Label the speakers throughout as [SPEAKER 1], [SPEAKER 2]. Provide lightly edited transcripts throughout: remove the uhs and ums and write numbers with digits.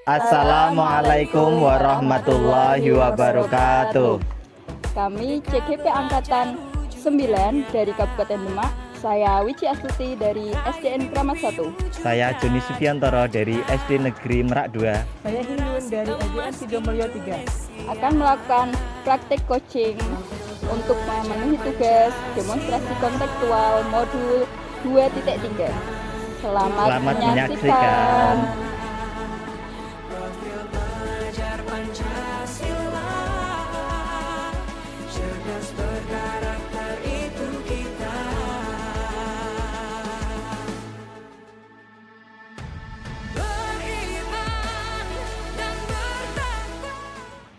[SPEAKER 1] Assalamualaikum warahmatullahi wabarakatuh.
[SPEAKER 2] Kami CGP Angkatan 9 dari Kabupaten Demak. Saya Wici Astuti dari SDN Kramat 1.
[SPEAKER 1] Saya Joni Supiantoro dari SD Negeri Merak 2.
[SPEAKER 3] Saya Hindun dari SDN Sidomulyo 3.
[SPEAKER 2] Akan melakukan praktek coaching untuk memenuhi tugas demonstrasi kontekstual modul 2.3. Selamat menyaksikan.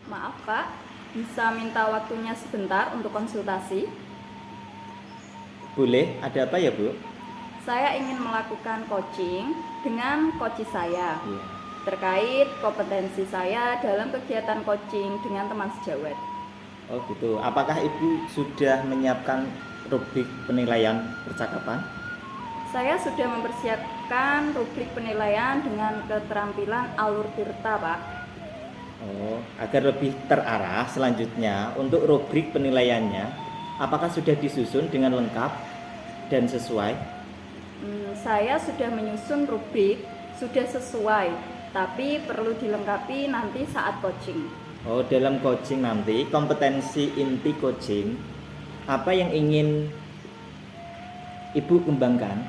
[SPEAKER 2] Maaf Pak, bisa minta waktunya sebentar untuk konsultasi?
[SPEAKER 1] Boleh, ada apa ya Bu?
[SPEAKER 2] Saya ingin melakukan coaching dengan coach saya
[SPEAKER 1] Iya.
[SPEAKER 2] terkait kompetensi saya dalam kegiatan coaching dengan teman sejawat.
[SPEAKER 1] Oh gitu, apakah Ibu sudah menyiapkan rubrik penilaian percakapan?
[SPEAKER 2] Saya sudah mempersiapkan rubrik penilaian dengan keterampilan alur tirta, Pak.
[SPEAKER 1] Oh, agar lebih terarah selanjutnya untuk rubrik penilaiannya, apakah sudah disusun dengan lengkap dan sesuai?
[SPEAKER 2] Saya sudah menyusun rubrik, sudah sesuai, tapi perlu dilengkapi nanti saat coaching.
[SPEAKER 1] Oh, dalam coaching nanti, kompetensi inti coaching, apa yang ingin Ibu kembangkan?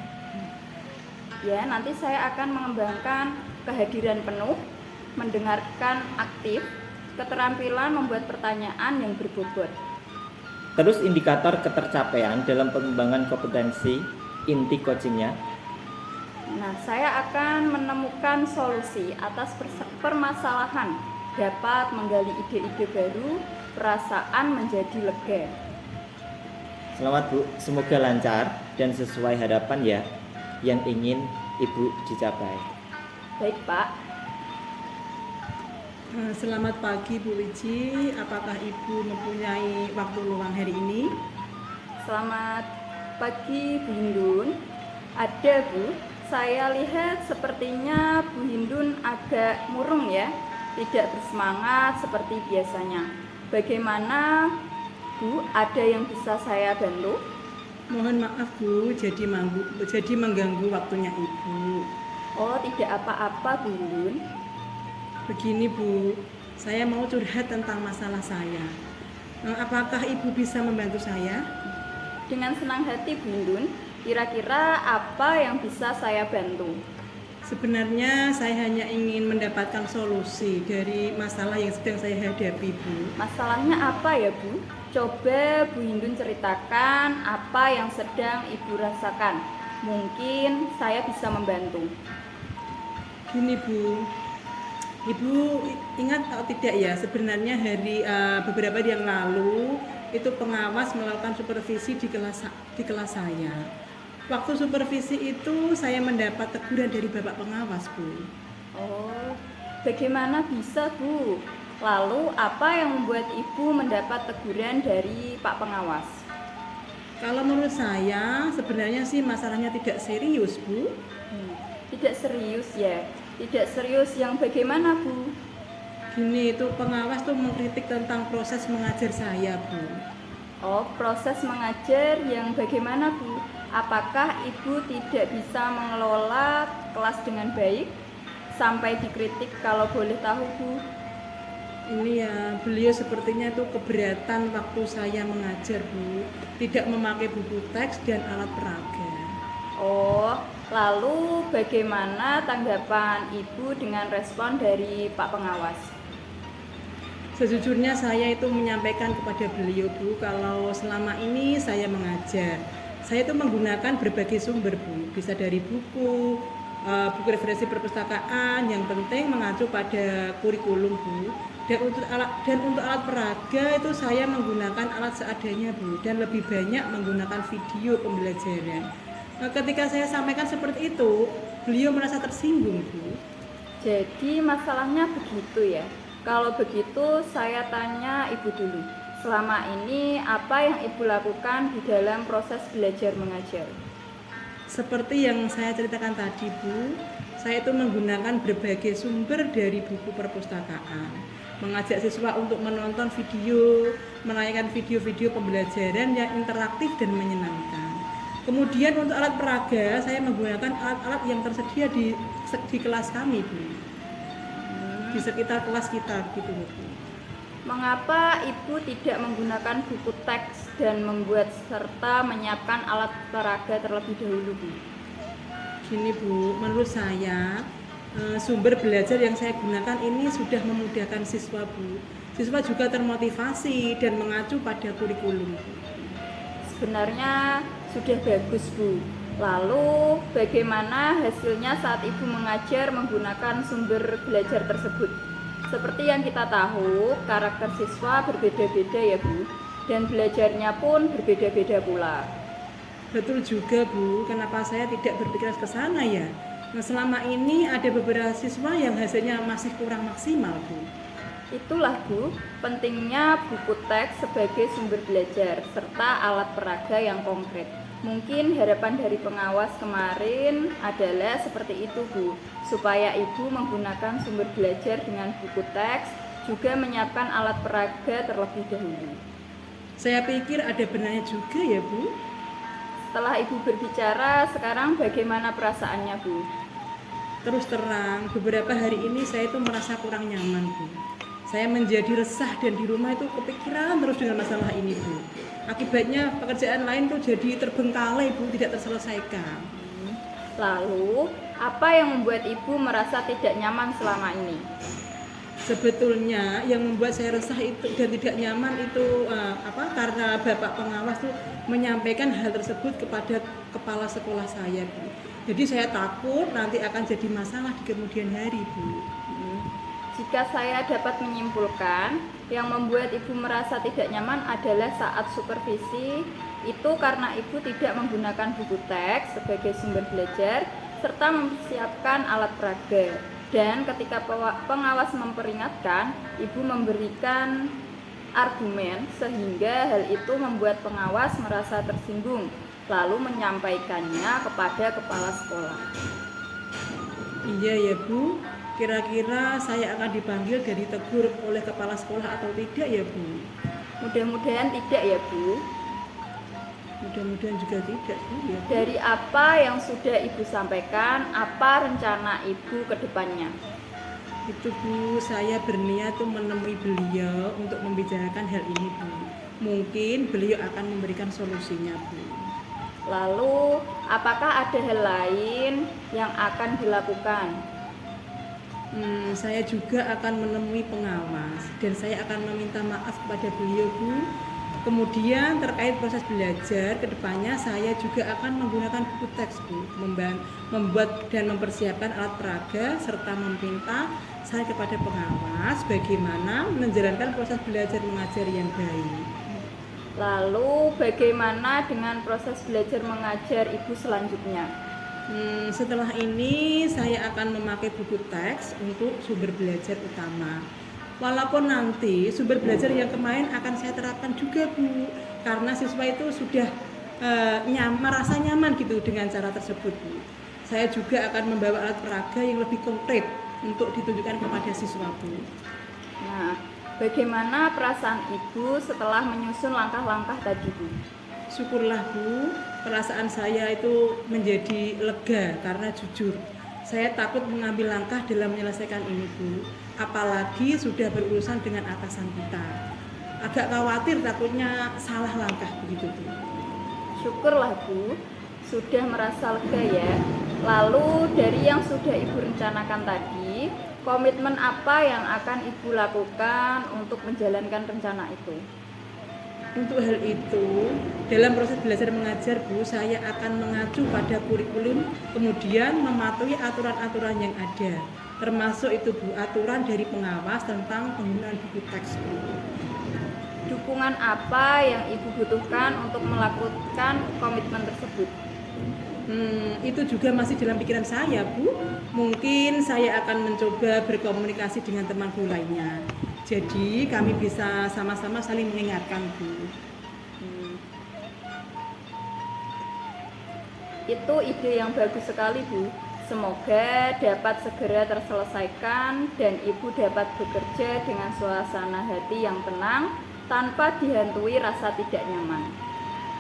[SPEAKER 2] Ya, nanti saya akan mengembangkan kehadiran penuh, mendengarkan aktif, keterampilan membuat pertanyaan yang berbobot.
[SPEAKER 1] Terus indikator ketercapaian dalam pengembangan kompetensi inti coachingnya.
[SPEAKER 2] Nah, saya akan menemukan solusi atas permasalahan, dapat menggali ide-ide baru, perasaan menjadi lega.
[SPEAKER 1] Selamat Bu, semoga lancar dan sesuai harapan ya yang ingin Ibu dicapai.
[SPEAKER 2] Baik Pak.
[SPEAKER 3] Selamat pagi Bu Wici, apakah Ibu mempunyai waktu luang hari ini?
[SPEAKER 2] Selamat pagi Bu Hindun. Ada Bu, saya lihat sepertinya Bu Hindun agak murung ya, tidak bersemangat seperti biasanya. Bagaimana Bu, ada yang bisa saya bantu?
[SPEAKER 3] Mohon maaf Bu, jadi mengganggu waktunya Ibu.
[SPEAKER 2] Oh, tidak apa-apa Bu Hindun.
[SPEAKER 3] Begini Bu, saya mau curhat tentang masalah saya. Apakah Ibu bisa membantu saya?
[SPEAKER 2] Dengan senang hati Bu Hindun, kira-kira apa yang bisa saya bantu?
[SPEAKER 3] Sebenarnya saya hanya ingin mendapatkan solusi dari masalah yang sedang saya hadapi Bu.
[SPEAKER 2] Masalahnya apa ya Bu? Coba Bu Hindun ceritakan apa yang sedang Ibu rasakan. Mungkin saya bisa membantu.
[SPEAKER 3] Gini Bu, Ibu ingat atau tidak ya, sebenarnya beberapa hari yang lalu itu pengawas melakukan supervisi di kelas saya. Waktu supervisi itu saya mendapat teguran dari Bapak pengawas Bu.
[SPEAKER 2] Oh, bagaimana bisa Bu? Lalu apa yang membuat Ibu mendapat teguran dari Pak pengawas?
[SPEAKER 3] Kalau menurut saya sebenarnya sih masalahnya tidak serius Bu.
[SPEAKER 2] Tidak serius ya? Tidak serius yang bagaimana Bu?
[SPEAKER 3] Gini, itu pengawas tuh mengkritik tentang proses mengajar saya Bu.
[SPEAKER 2] Oh, proses mengajar yang bagaimana Bu? Apakah Ibu tidak bisa mengelola kelas dengan baik? Sampai dikritik kalau boleh tahu Bu.
[SPEAKER 3] Ini ya, beliau sepertinya tuh keberatan waktu saya mengajar Bu. Tidak memakai buku teks dan alat peraga.
[SPEAKER 2] Oh, lalu bagaimana tanggapan Ibu dengan respon dari Pak pengawas?
[SPEAKER 3] Sejujurnya saya itu menyampaikan kepada beliau Bu, kalau selama ini saya mengajar, saya itu menggunakan berbagai sumber Bu, bisa dari buku referensi perpustakaan, yang penting mengacu pada kurikulum Bu. Dan untuk alat peraga itu saya menggunakan alat seadanya Bu, dan lebih banyak menggunakan video pembelajaran. Ketika saya sampaikan seperti itu, beliau merasa tersinggung Bu.
[SPEAKER 2] Jadi masalahnya begitu ya. Kalau begitu saya tanya Ibu dulu. Selama ini apa yang Ibu lakukan di dalam proses belajar mengajar?
[SPEAKER 3] Seperti yang saya ceritakan tadi Bu, saya itu menggunakan berbagai sumber dari buku perpustakaan, mengajak siswa untuk menonton video, menayangkan video-video pembelajaran yang interaktif dan menyenangkan. Kemudian untuk alat peraga, saya menggunakan alat-alat yang tersedia di kelas kami Bu, di sekitar kelas kita gitu Bu.
[SPEAKER 2] Mengapa Ibu tidak menggunakan buku teks dan membuat serta menyiapkan alat peraga terlebih dahulu, Bu?
[SPEAKER 3] Gini Bu, menurut saya sumber belajar yang saya gunakan ini sudah memudahkan siswa Bu. Siswa juga termotivasi dan mengacu pada kurikulum.
[SPEAKER 2] Sebenarnya sudah bagus, Bu. Lalu bagaimana hasilnya saat Ibu mengajar menggunakan sumber belajar tersebut? Seperti yang kita tahu, karakter siswa berbeda-beda ya Bu, dan belajarnya pun berbeda-beda pula.
[SPEAKER 3] Betul juga Bu, kenapa saya tidak berpikiran ke sana ya? Nah, selama ini ada beberapa siswa yang hasilnya masih kurang maksimal Bu.
[SPEAKER 2] Itulah Bu, pentingnya buku teks sebagai sumber belajar serta alat peraga yang konkret. Mungkin harapan dari pengawas kemarin adalah seperti itu Bu, supaya Ibu menggunakan sumber belajar dengan buku teks, juga menyiapkan alat peraga terlebih dahulu.
[SPEAKER 3] Saya pikir ada benarnya juga ya Bu.
[SPEAKER 2] Setelah Ibu berbicara, sekarang bagaimana perasaannya Bu?
[SPEAKER 3] Terus terang, beberapa hari ini saya itu merasa kurang nyaman Bu. Saya menjadi resah dan di rumah itu kepikiran terus dengan masalah ini Bu. Akibatnya pekerjaan lain tuh jadi terbengkalai Bu, tidak terselesaikan.
[SPEAKER 2] Lalu, apa yang membuat Ibu merasa tidak nyaman selama ini?
[SPEAKER 3] Sebetulnya yang membuat saya resah itu dan tidak nyaman itu karena Bapak pengawas tuh menyampaikan hal tersebut kepada kepala sekolah saya Bu. Jadi saya takut nanti akan jadi masalah di kemudian hari Bu.
[SPEAKER 2] Jika saya dapat menyimpulkan, yang membuat Ibu merasa tidak nyaman adalah saat supervisi itu karena Ibu tidak menggunakan buku teks sebagai sumber belajar serta mempersiapkan alat peraga. Dan ketika pengawas memperingatkan, Ibu memberikan argumen sehingga hal itu membuat pengawas merasa tersinggung, lalu menyampaikannya kepada kepala sekolah.
[SPEAKER 3] Iya ya Bu. Kira-kira saya akan dipanggil dan ditegur oleh kepala sekolah atau tidak ya Bu?
[SPEAKER 2] Mudah-mudahan tidak ya Bu.
[SPEAKER 3] Mudah-mudahan juga tidak Bu ya Bu.
[SPEAKER 2] Dari apa yang sudah Ibu sampaikan, apa rencana Ibu ke depannya?
[SPEAKER 3] Itu Bu, saya berniat tuh menemui beliau untuk membicarakan hal ini Bu. Mungkin beliau akan memberikan solusinya Bu.
[SPEAKER 2] Lalu, apakah ada hal lain yang akan dilakukan?
[SPEAKER 3] Saya juga akan menemui pengawas dan saya akan meminta maaf kepada beliau Bu. Kemudian terkait proses belajar kedepannya saya juga akan menggunakan buku teks Bu, membuat dan mempersiapkan alat peraga serta meminta saya kepada pengawas bagaimana menjalankan proses belajar mengajar yang baik.
[SPEAKER 2] Lalu bagaimana dengan proses belajar mengajar Ibu selanjutnya?
[SPEAKER 3] Setelah ini saya akan memakai buku teks untuk sumber belajar utama. Walaupun nanti sumber belajar yang kemarin akan saya terapkan juga Bu, karena siswa itu sudah merasa nyaman gitu dengan cara tersebut Bu. Saya juga akan membawa alat peraga yang lebih konkret untuk ditunjukkan kepada siswa Bu.
[SPEAKER 2] Nah, bagaimana perasaan Ibu setelah menyusun langkah-langkah tadi Bu?
[SPEAKER 3] Syukurlah Bu, perasaan saya itu menjadi lega karena jujur saya takut mengambil langkah dalam menyelesaikan ini Bu, apalagi sudah berurusan dengan atasan kita. Agak khawatir takutnya salah langkah begitu Bu.
[SPEAKER 2] Syukurlah Bu, sudah merasa lega ya. Lalu dari yang sudah Ibu rencanakan tadi, komitmen apa yang akan Ibu lakukan untuk menjalankan rencana itu?
[SPEAKER 3] Untuk hal itu, dalam proses belajar mengajar Bu, saya akan mengacu pada kurikulum, kemudian mematuhi aturan-aturan yang ada. Termasuk itu Bu, aturan dari pengawas tentang penggunaan buku teks Bu.
[SPEAKER 2] Dukungan apa yang Ibu butuhkan untuk melakukan komitmen tersebut?
[SPEAKER 3] Itu juga masih dalam pikiran saya Bu. Mungkin saya akan mencoba berkomunikasi dengan teman guru lainnya. Jadi kami bisa sama-sama saling mengingatkan Bu.
[SPEAKER 2] Itu ide yang bagus sekali, Bu. Semoga dapat segera terselesaikan dan Ibu dapat bekerja dengan suasana hati yang tenang tanpa dihantui rasa tidak nyaman.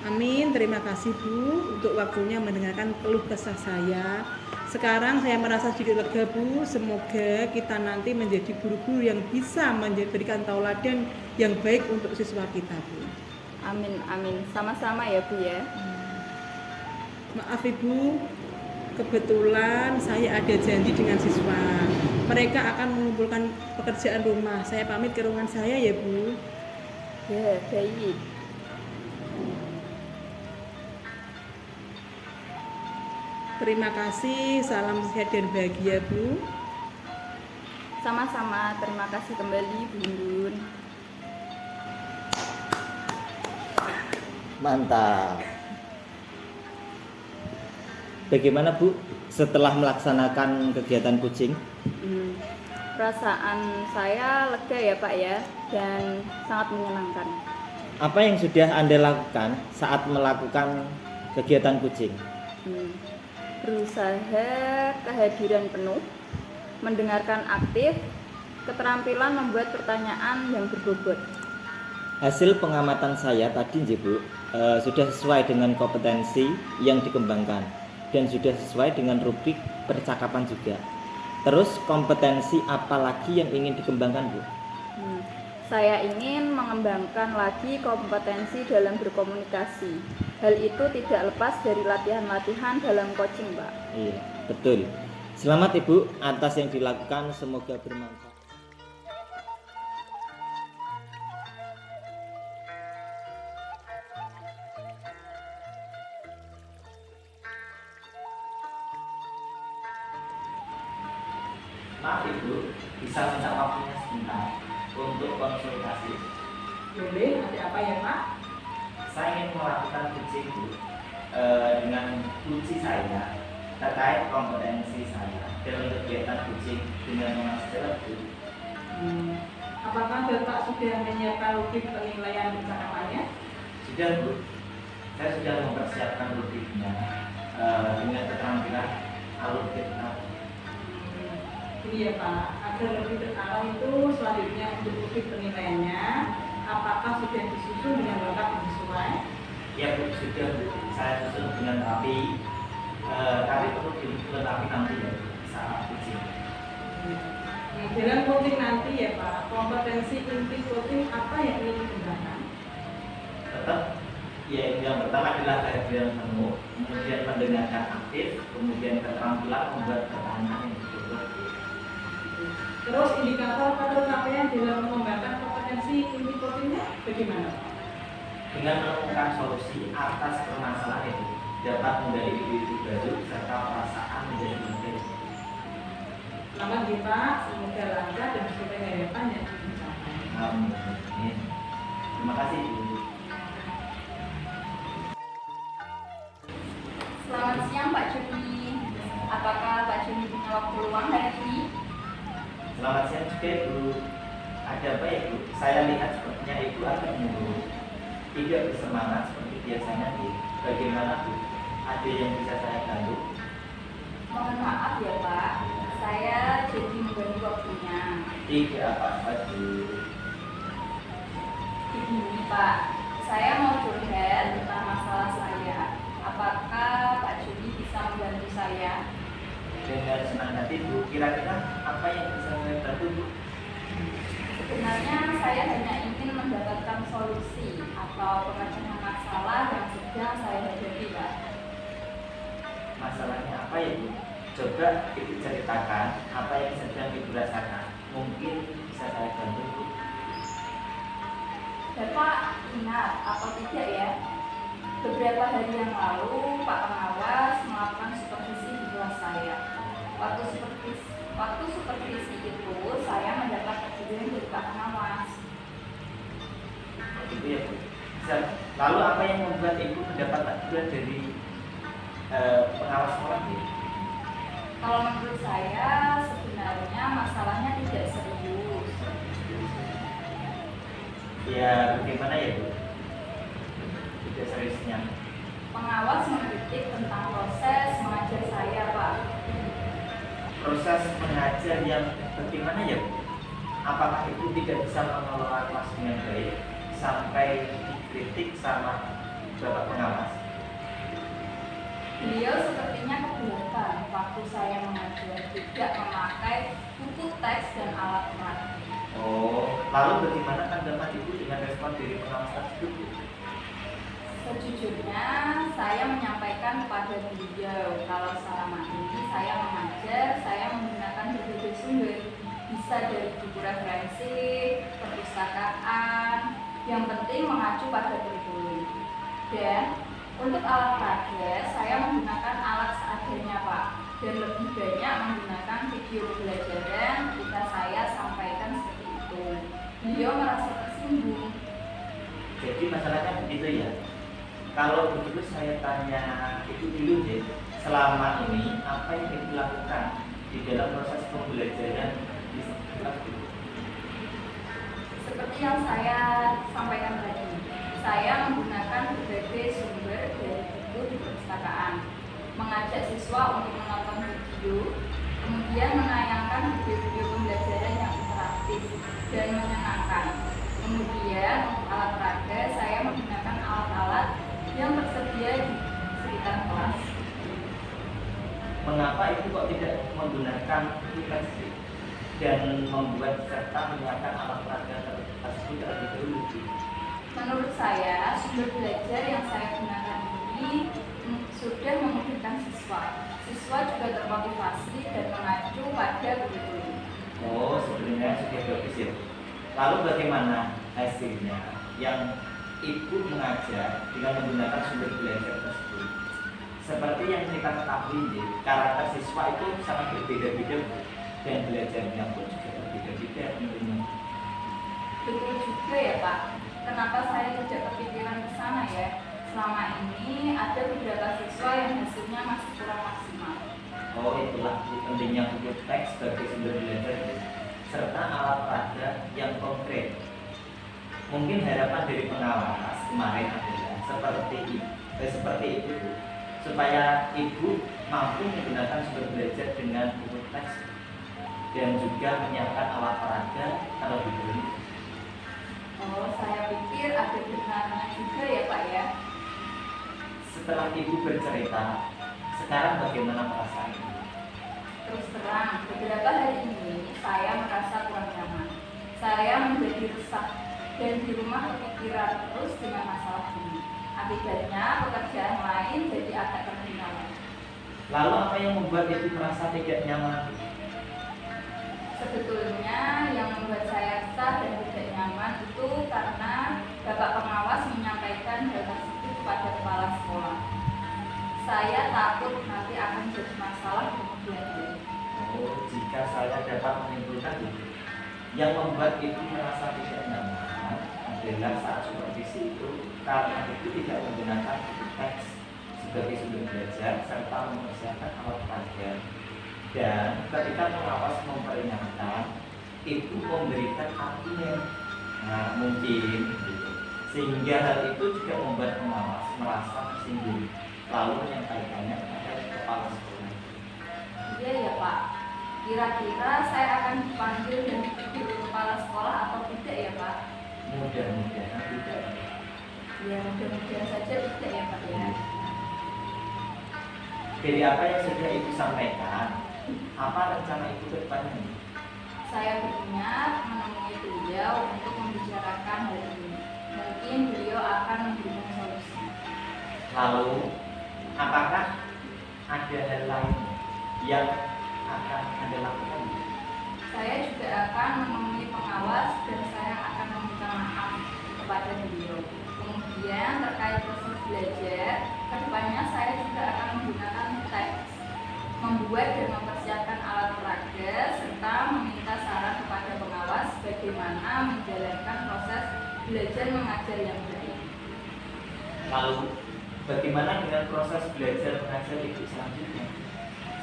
[SPEAKER 3] Amin, terima kasih Bu untuk waktunya mendengarkan keluh kesah saya. Sekarang saya merasa sedikit lega Bu. Semoga kita nanti menjadi guru-guru yang bisa memberikan tauladan yang baik untuk siswa kita Bu.
[SPEAKER 2] Amin, amin. Sama-sama ya Bu ya.
[SPEAKER 3] Maaf Ibu, kebetulan saya ada janji dengan siswa. Mereka akan mengumpulkan pekerjaan rumah. Saya pamit ke ruangan saya ya Bu.
[SPEAKER 2] Ya, baik.
[SPEAKER 3] Terima kasih, salam sehat dan bahagia Bu.
[SPEAKER 2] Sama-sama, terima kasih kembali Bu Hindun.
[SPEAKER 1] Mantap. Bagaimana Bu setelah melaksanakan kegiatan kucing?
[SPEAKER 2] Perasaan saya lega ya Pak ya, dan sangat menyenangkan.
[SPEAKER 1] Apa yang sudah Anda lakukan saat melakukan kegiatan kucing?
[SPEAKER 2] Berusaha kehadiran penuh, mendengarkan aktif, keterampilan membuat pertanyaan yang berbobot.
[SPEAKER 1] Hasil pengamatan saya tadi Bu, sudah sesuai dengan kompetensi yang dikembangkan dan sudah sesuai dengan rubrik percakapan juga. Terus kompetensi apa lagi yang ingin dikembangkan Bu?
[SPEAKER 2] Saya ingin mengembangkan lagi kompetensi dalam berkomunikasi. Hal itu tidak lepas dari latihan-latihan dalam coaching, Pak.
[SPEAKER 1] Iya, betul. Selamat Ibu atas yang dilakukan, semoga bermanfaat. Maaf Ibu, bisa minta waktunya sebentar untuk konsultasi.
[SPEAKER 3] Boleh, ada apa ya Pak?
[SPEAKER 1] Saya ingin melakukan kucing Bu, dengan kunci saya terkait kompetensi saya dalam kegiatan kucing dengan mengajar Bu.
[SPEAKER 3] Apakah Bapak sudah menyiapkan rubrik penilaian percakapannya?
[SPEAKER 1] Sudah Bu, saya sudah mempersiapkan rubriknya dengan keterampilan alur kita.
[SPEAKER 3] Ini ya Pak, agar lebih terarah itu selanjutnya untuk rubrik penilaiannya, apakah sudah disusun dengan lengkap dan sesuai?
[SPEAKER 1] Ya Bu, sudah Bu, saya susun dengan rapi, tapi perlu dilengkapi nanti ya saat kucing.
[SPEAKER 3] Dalam coaching nanti ya Pak, kompetensi inti coaching apa yang ingin dikembangkan?
[SPEAKER 1] Tetap ya yang pertama adalah kehadiran penuh, kemudian mendengarkan aktif, kemudian keterampilan membuat pertanyaan yang betul.
[SPEAKER 3] Terus indikator pencapaian dalam mengembangkan kompetensi inti coachingnya bagaimana?
[SPEAKER 1] Dengan menemukan solusi atas permasalahan itu dapat menggali ide baru serta perasaan menjadi penting.
[SPEAKER 3] Selamat ya Pak, semoga lancar dan sesuai harapan yang dicapai.
[SPEAKER 1] Amin. Terima kasih Bu.
[SPEAKER 2] Selamat siang Pak Juni. Apakah Pak Juni punya waktu luang hari ini?
[SPEAKER 1] Selamat siang juga Bu. Ada apa ya Bu? Saya lihat sepertinya Ibu agak murung, tidak bersemangat seperti biasanya Bu. Bagaimana Bu? Ada yang bisa saya bantu?
[SPEAKER 2] Mohon maaf ya Pak, saya jadi mengganggu waktunya.
[SPEAKER 1] Tidak apa-apa Bu.
[SPEAKER 2] Begini Pak, saya mau curhat tentang masalah saya. Apakah Pak Juni bisa membantu saya?
[SPEAKER 1] Dengan senang hati Bu. Kira-kira apa yang bisa saya bantu Bu?
[SPEAKER 2] Sebenarnya saya hanya ingin mendapatkan solusi atau pemecahan masalah yang sedang saya hadapi Pak.
[SPEAKER 1] Masalahnya apa ya Bu? Coba Ibu ceritakan apa yang sedang Ibu rasakan. Mungkin bisa saya bantu Bu.
[SPEAKER 2] Bapak ingat atau tidak ya? Beberapa hari yang lalu Pak Pengawas melakukan supervisi di kelas saya. Waktu supervisi itu saya mendapat teguran dari Pak Pengawas.
[SPEAKER 1] Begitu ya Bu. Lalu apa yang membuat Ibu mendapat teguran dari pengawas sekolah Bu?
[SPEAKER 2] Kalau menurut saya sebenarnya masalahnya tidak serius.
[SPEAKER 1] Ya bagaimana ya Bu? Tidak seriusnya.
[SPEAKER 2] pengawas mengkritik tentang proses mengajar saya, Pak.
[SPEAKER 1] Proses mengajar yang bagaimana ya Bu? Apakah itu tidak bisa mengelola kelas dengan baik sampai dikritik sama Bapak pengawas?
[SPEAKER 2] Beliau sepertinya keberatan waktu saya mengajar tidak memakai buku teks dan alat berat.
[SPEAKER 1] Oh, lalu bagaimana tanggapan Ibu dengan respon dari pengawas tersebut Bu?
[SPEAKER 2] Sejujurnya, saya menyampaikan kepada beliau kalau selama ini saya mengajar, saya menggunakan berbagai sumber, bisa dari buku referensi, perpustakaan, yang penting mengacu pada kurikulum. Dan untuk alat peraga, saya menggunakan alat seadanya, Pak, dan lebih banyak menggunakan video pembelajaran ketika saya sampaikan seperti itu. Beliau merasa tersinggung.
[SPEAKER 1] Jadi masalahnya begitu ya. Kalau begitu saya tanya Ibu dulu deh, selama ini apa yang Ibu lakukan di dalam proses pembelajaran di sekolah itu?
[SPEAKER 2] Seperti yang saya sampaikan tadi, saya menggunakan berbagai sumber dari buku di perpustakaan, mengajak siswa untuk menonton video, kemudian menayangkan video-video pembelajaran yang interaktif dan menyenangkan. Kemudian untuk alat peraga, saya menggunakan alat-alat yang tersedia di sekitar kelas.
[SPEAKER 1] Mengapa Ibu kok tidak menggunakan aplikasi dan membuat serta menyiapkan alat peraga tersebut terlebih dahulu?
[SPEAKER 2] Menurut saya, sumber belajar yang saya gunakan ini sudah memudahkan siswa. Siswa juga termotivasi dan mengacu pada kurikulum.
[SPEAKER 1] Oh, sebenarnya sudah bagus ya. Lalu bagaimana hasilnya yang Ibu mengajar dengan menggunakan sumber belajar tersebut? Seperti yang kita ketahui, karakter siswa itu sangat berbeda-beda dan belajarnya pun juga berbeda-beda tentunya.
[SPEAKER 2] Betul juga ya, Pak. Kenapa saya tidak kepikiran ke sana ya? Selama ini ada beberapa siswa yang hasilnya masih kurang maksimal.
[SPEAKER 1] Oh, itulah pentingnya buku teks sebagai sumber belajar serta alat peraga yang konkret. Mungkin harapan dari pengawas kemarin adalah seperti itu Bu, supaya Ibu mampu menggunakan sumber belajar dengan buku teks dan juga menyiapkan alat peraga terlebih dahulu.
[SPEAKER 2] Oh, saya pikir ada benarnya juga ya, Pak ya.
[SPEAKER 1] Setelah Ibu bercerita, sekarang bagaimana perasaan Ibu?
[SPEAKER 2] Terus terang, beberapa hari ini saya merasa kurang nyaman. Saya menjadi resah dan di rumah kepikiran terus dengan masalah ini. Akibatnya pekerjaan lain jadi agak tertinggal.
[SPEAKER 1] Lalu apa yang membuat Ibu merasa tidak nyaman?
[SPEAKER 2] Sebetulnya yang membuat saya resah dan tidak nyaman itu karena Bapak pengawas menyampaikan hal tersebut kepada kepala sekolah. Saya takut nanti akan jadi masalah di kemudian hari.
[SPEAKER 1] Oh, jika saya dapat menyimpulkan itu, yang membuat Ibu merasa tidak nyaman adalah saat supervisi itu karena itu tidak menggunakan buku teks sebagai sumber belajar serta mempersiapkan alat peraga. Dan ketika pengawas memperingatkan, Ibu memberikan argumen. Nah, mungkin gitu. Sehingga hal itu juga membuat pengawas merasa tersinggung, lalu menyampaikannya kepada kepala sekolah.
[SPEAKER 2] Iya ya Pak, kira-kira saya akan dipanggil dan dituduh kepala sekolah atau tidak ya Pak?
[SPEAKER 1] Mudah-mudahan tidak.
[SPEAKER 2] Ya mudah-mudahan saja tidak ya Pak ya.
[SPEAKER 1] Dari apa yang sudah Ibu sampaikan, apa rencana Ibu ke depannya?
[SPEAKER 2] Saya berniat menemui beliau untuk membicarakan hal ini. Mungkin beliau akan memberikan solusi.
[SPEAKER 1] Lalu, apakah ada hal lain yang akan Anda lakukan?
[SPEAKER 2] Saya juga akan menemui pengawas dan saya akan meminta maaf kepada beliau. Kemudian terkait proses belajar, kedepannya saya juga akan menggunakan teks, membuat dan mempersiapkan alat peraga, serta meminta saran kepada pengawas bagaimana menjalankan proses belajar mengajar yang baik.
[SPEAKER 1] Lalu, bagaimana dengan proses belajar mengajar Ibu selanjutnya?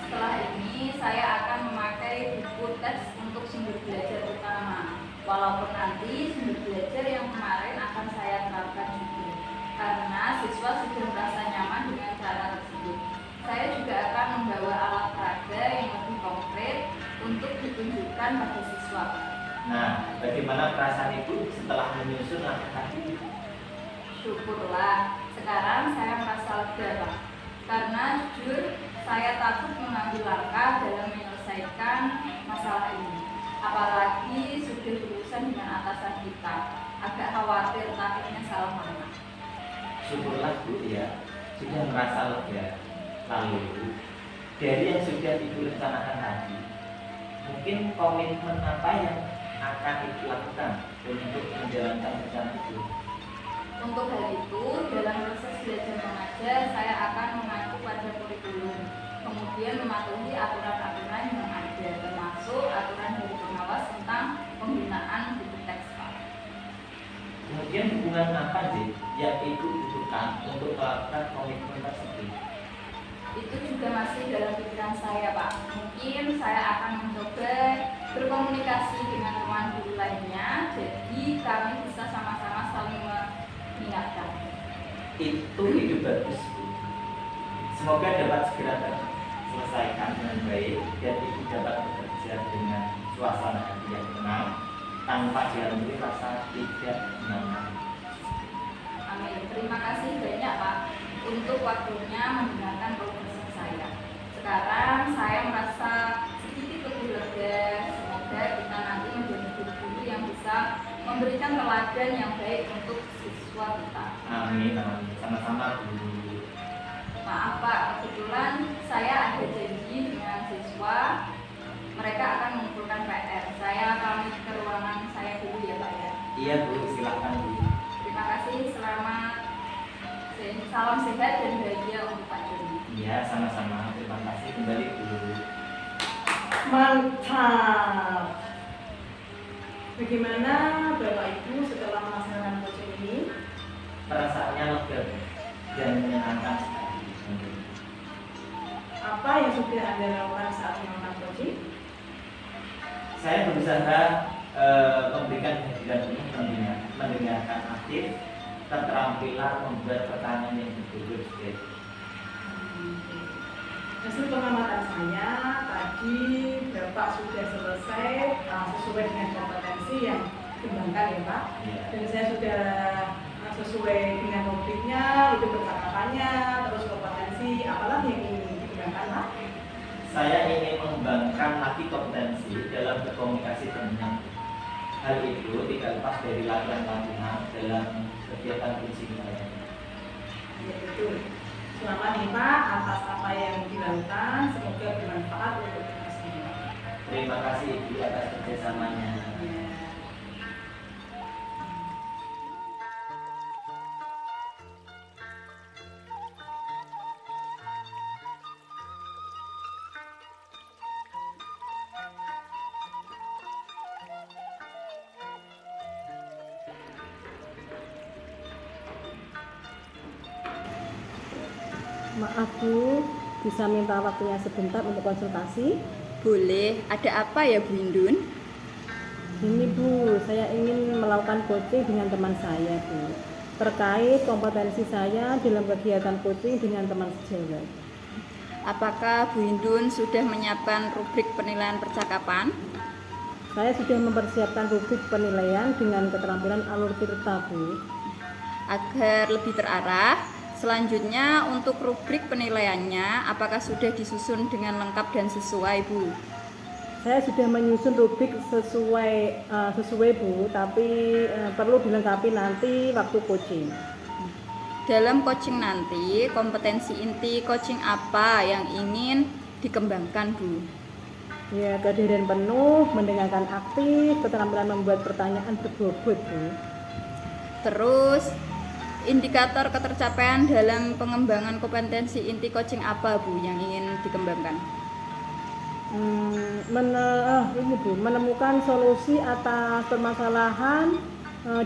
[SPEAKER 2] Setelah ini, saya akan memakai buku teks untuk sumber belajar utama. Walaupun nanti sumber belajar yang kemarin akan saya terapkan juga. Karena siswa sudah merasa nyaman dengan cara tersebut. Saya juga akan membawa alat peraga yang lebih konkret untuk ditunjukkan pada siswa.
[SPEAKER 1] Nah, bagaimana perasaan Ibu setelah menyusun langkah tadi?
[SPEAKER 2] Syukurlah, sekarang saya merasa lega, Pak. Karena jujur, saya takut mengambil langkah dalam menyelesaikan masalah ini. Apalagi sudah berurusan dengan atasan kita. Agak khawatir takutnya salah mana.
[SPEAKER 1] Syukurlah Bu ya, sudah merasa lega. Lalu, dari yang sudah Ibu rencanakan tadi, mungkin komitmen apa yang akan Ibu lakukan untuk menjalankan rencana itu?
[SPEAKER 2] Untuk hal itu, dalam proses belajar mengajar, saya akan mengacu pada kurikulum, kemudian mematuhi aturan-aturan yang ada, termasuk aturan dari pengawas tentang penggunaan buku teks, Pak.
[SPEAKER 1] Kemudian dukungan apa sih yang Ibu butuhkan untuk melakukan komitmen tersebut?
[SPEAKER 2] Itu juga masih dalam pikiran saya, Pak. Mungkin saya akan mencoba berkomunikasi dengan teman guru lainnya, jadi kami bisa sama-sama saling mengingatkan.
[SPEAKER 1] Itu ide bagus Bu. Semoga dapat segera terselesaikan dengan baik dan Ibu dapat bekerja dengan suasana hati yang tenang tanpa dialami rasa tidak nyaman.
[SPEAKER 2] Amin. Terima kasih banyak, Pak, untuk waktunya mendengarkan proposal saya. Sekarang saya merasa sedikit lebih lega. Semoga kita nanti menjadi guru-guru yang bisa memberikan teladan yang baik untuk siswa kita.
[SPEAKER 1] Amin, amin. Sama-sama Bu.
[SPEAKER 2] Maaf, Pak, kebetulan saya ada janji dengan siswa. Mereka akan mengumpulkan PR. Saya pamit ke ruangan saya dulu ya, Pak ya.
[SPEAKER 1] Iya Bu, silakan Bu.
[SPEAKER 2] Terima kasih, selamat. Salam sehat dan bahagia untuk Pak Joni.
[SPEAKER 1] Iya, sama-sama. Terima kasih kembali Bu.
[SPEAKER 3] Mantap. Bagaimana Bapak Ibu setelah melaksanakan coaching ini?
[SPEAKER 1] Perasaannya lega Bu, dan menyenangkan sekali.
[SPEAKER 3] Apa yang sudah Anda lakukan saat melakukan coaching?
[SPEAKER 1] Saya berusaha memberikan kehadiran penuh, mendengarkan aktif, keterampilan membuat pertanyaan yang betul-betul.
[SPEAKER 3] Hasil pengamatan saya tadi Bapak sudah selesai sesuai dengan kompetensi yang dikembangkan ya Pak.
[SPEAKER 1] Iya.
[SPEAKER 3] Dan saya sudah sesuai dengan rubriknya, itu percakapannya, terus kompetensi apalagi yang ingin dikembangkan Pak?
[SPEAKER 1] Saya ingin mengembangkan lagi kompetensi dalam berkomunikasi dengan hal itu tidak lepas dari latihan-latihan dalam kegiatan coaching saya.
[SPEAKER 3] Ya betul. Selamat nih Pak atas apa yang dilakukan, semoga bermanfaat untuk kita semua.
[SPEAKER 1] Terima kasih Ibu atas kerjasamanya.
[SPEAKER 3] Ya. Maaf Bu, bisa minta waktunya sebentar untuk konsultasi?
[SPEAKER 2] Boleh, ada apa ya Bu Indun?
[SPEAKER 3] Ini Bu, saya ingin melakukan coaching dengan teman saya Bu, terkait kompetensi saya dalam kegiatan coaching dengan teman sejawat.
[SPEAKER 2] Apakah Bu Indun sudah menyiapkan rubrik penilaian percakapan?
[SPEAKER 3] Saya sudah mempersiapkan rubrik penilaian dengan keterampilan alur tirta Bu.
[SPEAKER 2] Agar lebih terarah, selanjutnya untuk rubrik penilaiannya apakah sudah disusun dengan lengkap dan sesuai Bu?
[SPEAKER 3] Saya sudah menyusun rubrik sesuai Bu, tapi perlu dilengkapi nanti waktu coaching.
[SPEAKER 2] Dalam coaching nanti, kompetensi inti coaching apa yang ingin dikembangkan Bu?
[SPEAKER 3] Ya, kehadiran penuh, mendengarkan aktif, keterampilan membuat pertanyaan berbobot Bu.
[SPEAKER 2] Terus indikator ketercapaian dalam pengembangan kompetensi inti coaching apa Bu yang ingin dikembangkan?
[SPEAKER 3] Ini Bu, menemukan solusi atas permasalahan,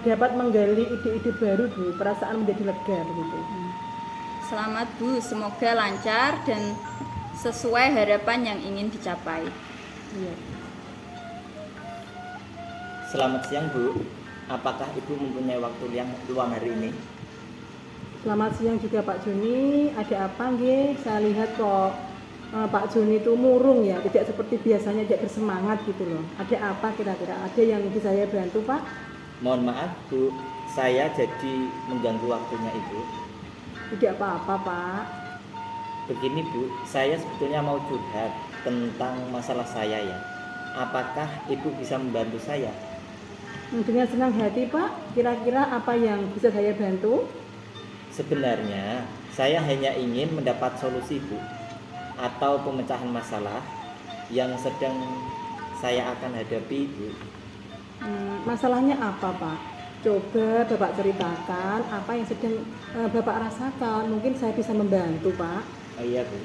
[SPEAKER 3] dapat menggali ide-ide baru Bu, perasaan menjadi lega begitu.
[SPEAKER 2] Selamat Bu, semoga lancar dan sesuai harapan yang ingin dicapai.
[SPEAKER 3] Iya.
[SPEAKER 1] Selamat siang Bu, apakah Ibu mempunyai waktu luang hari ini?
[SPEAKER 3] Selamat siang juga Pak Joni. Ada apa nggih? Saya lihat kok Pak Joni itu murung ya, tidak seperti biasanya, tidak bersemangat gitu loh. Ada apa kira-kira? Ada yang bisa saya bantu Pak?
[SPEAKER 1] Mohon maaf Bu, saya jadi mengganggu waktunya Ibu.
[SPEAKER 3] Tidak apa-apa Pak.
[SPEAKER 1] Begini Bu, saya sebetulnya mau curhat tentang masalah saya ya. Apakah Ibu bisa membantu saya?
[SPEAKER 3] Dengan senang hati Pak. Kira-kira apa yang bisa saya bantu?
[SPEAKER 1] Sebenarnya saya hanya ingin mendapat solusi Bu, atau pemecahan masalah yang sedang saya akan hadapi Bu.
[SPEAKER 3] Masalahnya apa Pak? Coba Bapak ceritakan apa yang sedang Bapak rasakan. Mungkin saya bisa membantu Pak.
[SPEAKER 1] Oh iya Bu,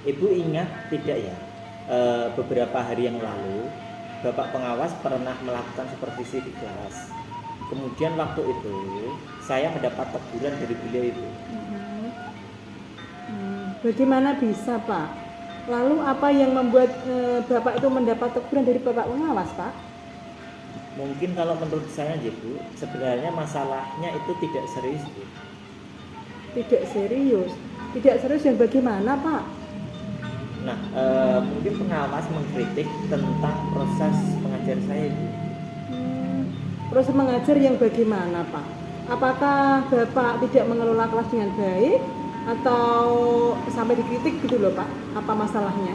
[SPEAKER 1] Ibu ingat tidak ya, beberapa hari yang lalu Bapak pengawas pernah melakukan supervisi di kelas. Kemudian waktu itu saya mendapat teguran dari beliau itu.
[SPEAKER 3] Bagaimana bisa Pak? Lalu apa yang membuat Bapak itu mendapat teguran dari Bapak pengawas Pak?
[SPEAKER 1] Mungkin kalau menurut saya aja Bu, sebenarnya masalahnya itu tidak serius Bu.
[SPEAKER 3] Tidak serius. Tidak serius yang bagaimana Pak?
[SPEAKER 1] Nah, mungkin pengawas mengkritik tentang proses pengajar saya Bu.
[SPEAKER 3] Proses mengajar yang bagaimana Pak? Apakah Bapak tidak mengelola kelas dengan baik atau sampai dikritik gitu loh Pak? Apa masalahnya?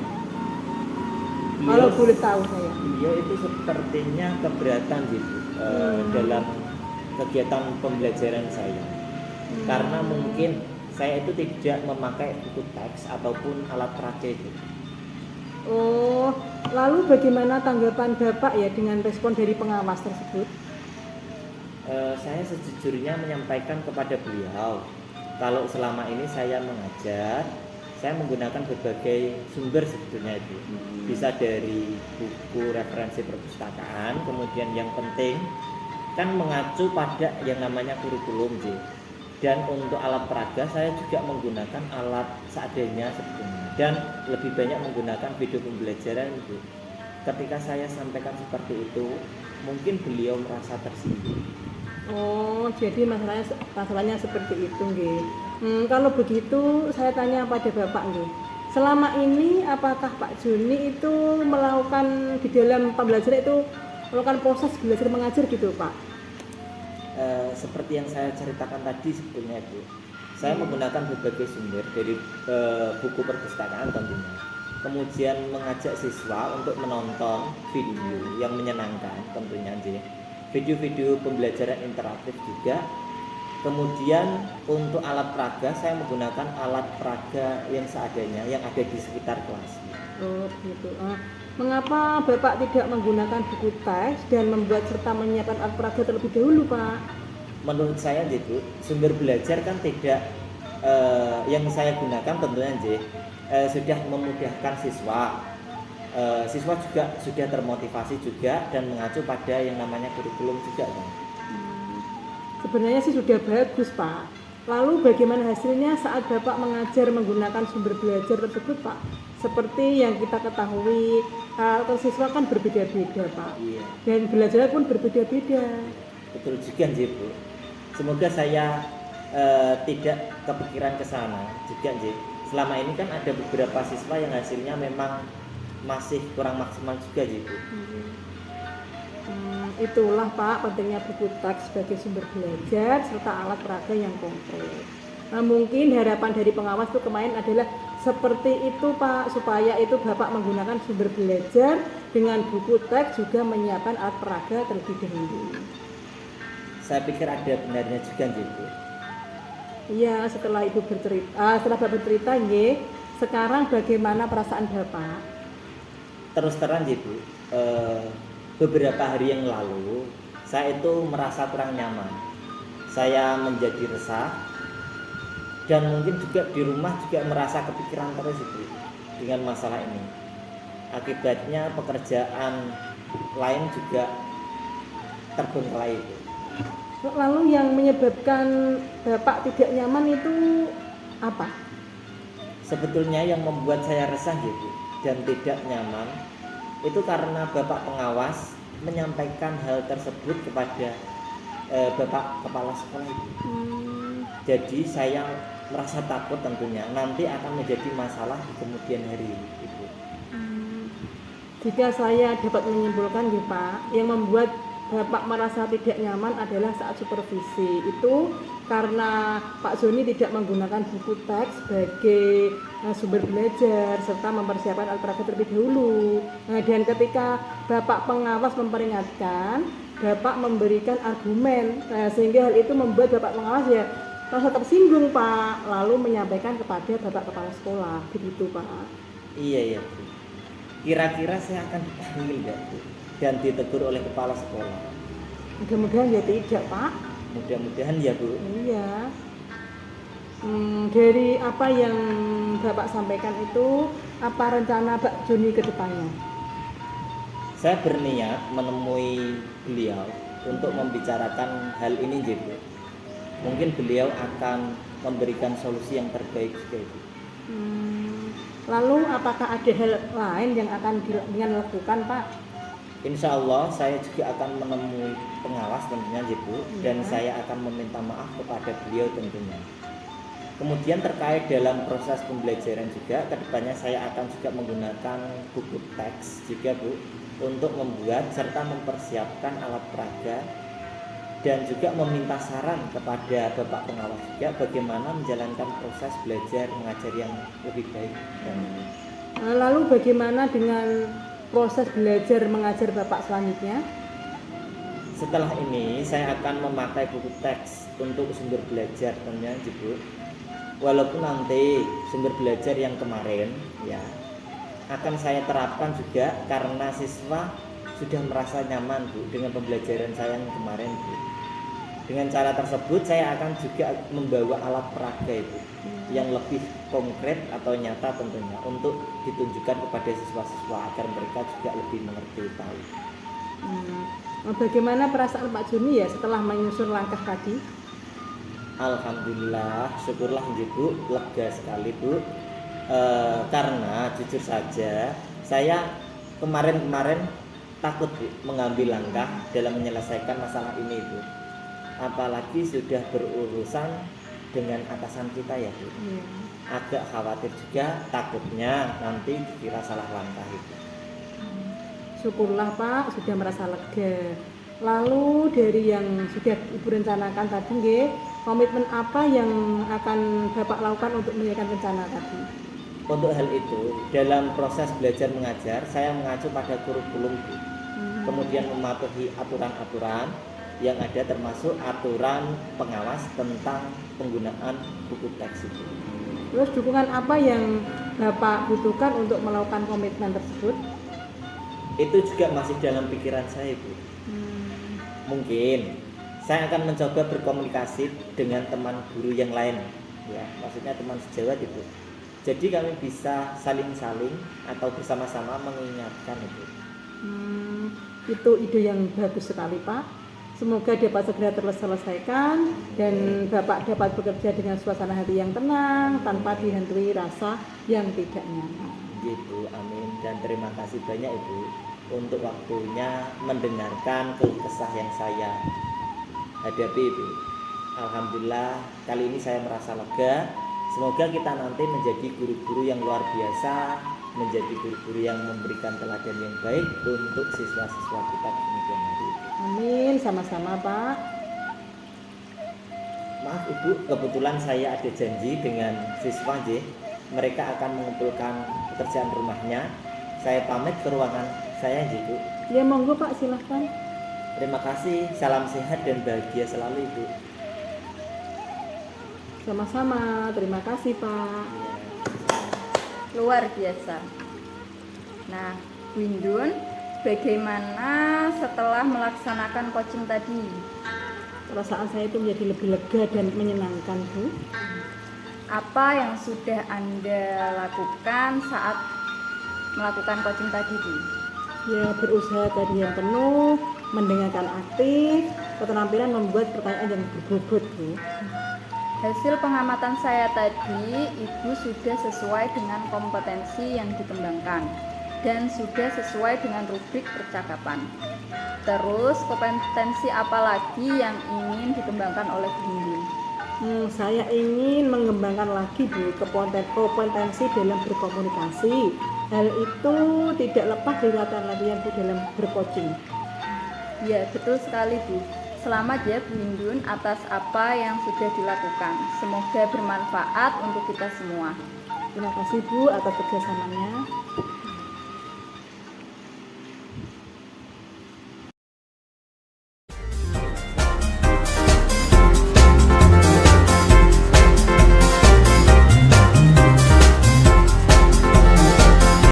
[SPEAKER 3] Kalau boleh tahu saya.
[SPEAKER 1] Beliau itu sepertinya keberatan gitu dalam kegiatan pembelajaran saya. Karena mungkin saya itu tidak memakai buku teks ataupun alat peraga itu.
[SPEAKER 3] Oh, lalu bagaimana tanggapan Bapak ya dengan respon dari pengawas tersebut?
[SPEAKER 1] Saya sejujurnya menyampaikan kepada beliau kalau selama ini saya mengajar, saya menggunakan berbagai sumber sebetulnya itu. Bisa dari buku referensi perpustakaan, kemudian yang penting kan mengacu pada yang namanya kurikulum J. Dan untuk alat peraga saya juga menggunakan alat seadanya sebetulnya, dan lebih banyak menggunakan video pembelajaran itu. Ketika saya sampaikan seperti itu, mungkin beliau merasa tersinggung.
[SPEAKER 3] Oh, jadi masalahnya seperti itu nggih. Kalau begitu saya tanya pada Bapak nggih. Selama ini apakah Pak Joni itu melakukan di dalam pembelajaran itu melakukan proses belajar mengajar gitu Pak?
[SPEAKER 1] Seperti yang saya ceritakan tadi sebetulnya Bu, saya menggunakan berbagai sumber dari buku perpustakaan tentunya. Kemudian mengajak siswa untuk menonton video yang menyenangkan tentunya video-video pembelajaran interaktif juga. Kemudian untuk alat peraga saya menggunakan alat peraga yang seadanya yang ada di sekitar kelas.
[SPEAKER 3] Oh gitu. Mengapa Bapak tidak menggunakan buku teks dan membuat serta menyiapkan alat peraga terlebih dahulu Pak?
[SPEAKER 1] Menurut saya gitu, sumber belajar kan tidak yang saya gunakan tentunya sudah memudahkan siswa. Siswa juga sudah termotivasi juga dan mengacu pada yang namanya kurikulum juga kan.
[SPEAKER 3] Sebenarnya sih sudah bagus Pak. Lalu bagaimana hasilnya saat Bapak mengajar menggunakan sumber belajar tersebut Pak? Seperti yang kita ketahui, karakter siswa kan berbeda-beda Pak.
[SPEAKER 1] Iya.
[SPEAKER 3] Dan belajar pun berbeda-beda.
[SPEAKER 1] Betul juga Bu. Semoga saya tidak kepikiran ke sana juga Selama ini kan ada beberapa siswa yang hasilnya memang masih kurang maksimal juga Bu.
[SPEAKER 3] Itulah Pak pentingnya buku teks sebagai sumber belajar serta alat peraga yang konkret. Nah, mungkin harapan dari pengawas itu kemarin adalah seperti itu Pak, supaya itu Bapak menggunakan sumber belajar dengan buku teks juga menyiapkan alat peraga terlebih dahulu.
[SPEAKER 1] Saya pikir ada benarnya juga Bu.
[SPEAKER 3] Iya, setelah Bapak bercerita nggih, sekarang bagaimana perasaan Bapak?
[SPEAKER 1] Terus terang Bu, beberapa hari yang lalu saya itu merasa kurang nyaman. Saya menjadi resah dan mungkin juga di rumah juga merasa kepikiran terus Bu dengan masalah ini. Akibatnya pekerjaan lain juga terbengkalai Bu.
[SPEAKER 3] Lalu yang menyebabkan Bapak tidak nyaman itu apa?
[SPEAKER 1] Sebetulnya yang membuat saya resah Bu dan tidak nyaman itu karena Bapak pengawas menyampaikan hal tersebut kepada Bapak kepala sekolah itu. Jadi saya merasa takut tentunya nanti akan menjadi masalah di kemudian hari, Ibu.
[SPEAKER 3] Jika saya dapat menyimpulkan nih Pak, yang membuat Bapak merasa tidak nyaman adalah saat supervisi. Itu karena Pak Joni tidak menggunakan buku teks sebagai sumber belajar serta mempersiapkan alat peraga terlebih dahulu. Nah, dan ketika Bapak pengawas memperingatkan, Bapak memberikan argumen, sehingga hal itu membuat Bapak pengawas ya merasa tersinggung Pak, lalu menyampaikan kepada Bapak Kepala Sekolah, begitu Pak.
[SPEAKER 1] Iya ya, Bu. Kira-kira saya akan dipanggil nggak, Bu? Dan ditegur oleh kepala sekolah.
[SPEAKER 3] Mudah-mudahan ya tidak Pak.
[SPEAKER 1] Mudah-mudahan ya, Bu.
[SPEAKER 3] Iya. Dari apa yang Bapak sampaikan itu, apa rencana Pak Joni ke depannya?
[SPEAKER 1] Saya berniat menemui beliau untuk membicarakan hal ini, Bu. Mungkin beliau akan memberikan solusi yang terbaik juga, Bu.
[SPEAKER 3] Lalu apakah ada hal lain yang akan dilakukan Pak?
[SPEAKER 1] Insya Allah saya juga akan menemui pengawas tentunya, Bu, dan saya akan meminta maaf kepada beliau tentunya. Kemudian terkait dalam proses pembelajaran juga, kedepannya saya akan juga menggunakan buku teks juga, Bu, untuk membuat serta mempersiapkan alat peraga dan juga meminta saran kepada Bapak pengawas juga bagaimana menjalankan proses belajar mengajar yang lebih baik.
[SPEAKER 3] Lalu bagaimana dengan proses belajar mengajar Bapak selanjutnya?
[SPEAKER 1] Setelah ini saya akan memakai buku teks untuk sumber belajar tentunya, Bu. Walaupun nanti sumber belajar yang kemarin ya akan saya terapkan juga karena siswa sudah merasa nyaman, Bu, dengan pembelajaran saya yang kemarin, Bu. Dengan cara tersebut saya akan juga membawa alat peraga itu yang lebih konkret atau nyata tentunya untuk ditunjukkan kepada siswa-siswa agar mereka juga lebih mengerti tahu.
[SPEAKER 3] Bagaimana perasaan Pak Joni ya setelah menyusun langkah tadi?
[SPEAKER 1] Alhamdulillah, syukurlah Bu, lega sekali Bu. Karena jujur saja saya kemarin takut Bu mengambil langkah dalam menyelesaikan masalah ini, Bu. Apalagi sudah berurusan dengan atasan kita ya, Bu. Agak khawatir juga, takutnya nanti dikira salah langkah itu.
[SPEAKER 3] Syukurlah Pak sudah merasa lega. Lalu dari yang sudah Ibu rencanakan tadi nggih, komitmen apa yang akan Bapak lakukan untuk menjalankan rencana tadi?
[SPEAKER 1] Untuk hal itu, dalam proses belajar mengajar saya mengacu pada kurikulum, Bu. Kemudian mematuhi aturan-aturan yang ada termasuk aturan pengawas tentang penggunaan buku teks itu.
[SPEAKER 3] Terus dukungan apa yang Bapak butuhkan untuk melakukan komitmen tersebut?
[SPEAKER 1] Itu juga masih dalam pikiran saya, Bu. Mungkin saya akan mencoba berkomunikasi dengan teman guru yang lain, ya, maksudnya teman sejawat itu. Jadi kami bisa saling-saling atau bersama-sama mengingatkan itu.
[SPEAKER 3] Itu ide yang bagus sekali Pak. Semoga dapat segera terselesaikan dan Bapak dapat bekerja dengan suasana hati yang tenang tanpa dihantui rasa yang tidak nyaman.
[SPEAKER 1] Gitu, amin. Dan terima kasih banyak Ibu untuk waktunya mendengarkan keluh kesah yang saya hadapi, Ibu. Alhamdulillah kali ini saya merasa lega. Semoga kita nanti menjadi guru-guru yang luar biasa, menjadi guru-guru yang memberikan teladan yang baik untuk siswa-siswa kita di kemudian hari.
[SPEAKER 3] Amin, sama-sama Pak.
[SPEAKER 1] Maaf Ibu, kebetulan saya ada janji dengan siswa J. Mereka akan mengumpulkan pekerjaan rumahnya. Saya pamit ke ruangan saya J, Bu.
[SPEAKER 3] Ya monggo Pak, silahkan.
[SPEAKER 1] Terima kasih, salam sehat dan bahagia selalu Ibu.
[SPEAKER 3] Sama-sama, terima kasih Pak.
[SPEAKER 2] Luar biasa. Nah, Bu Indun, bagaimana setelah melaksanakan coaching tadi?
[SPEAKER 3] Perasaan saya itu menjadi lebih lega dan menyenangkan Bu.
[SPEAKER 2] Apa yang sudah Anda lakukan saat melakukan coaching tadi, Bu?
[SPEAKER 3] Ya, berusaha tadi yang penuh, mendengarkan aktif, keterampilan membuat pertanyaan yang berbobot Bu.
[SPEAKER 2] Hasil pengamatan saya tadi, Ibu sudah sesuai dengan kompetensi yang dikembangkan dan sudah sesuai dengan rubrik percakapan. Terus kompetensi apa lagi yang ingin dikembangkan oleh Bu Indun?
[SPEAKER 3] Saya ingin mengembangkan lagi Bu kompetensi dalam berkomunikasi. Hal itu tidak lepas dari latihan-latihan Bu dalam bercoaching.
[SPEAKER 2] Ya, betul sekali Bu. Selamat ya Bu Hindun atas apa yang sudah dilakukan. Semoga bermanfaat untuk kita semua.
[SPEAKER 3] Terima kasih Bu atas kerjasamanya.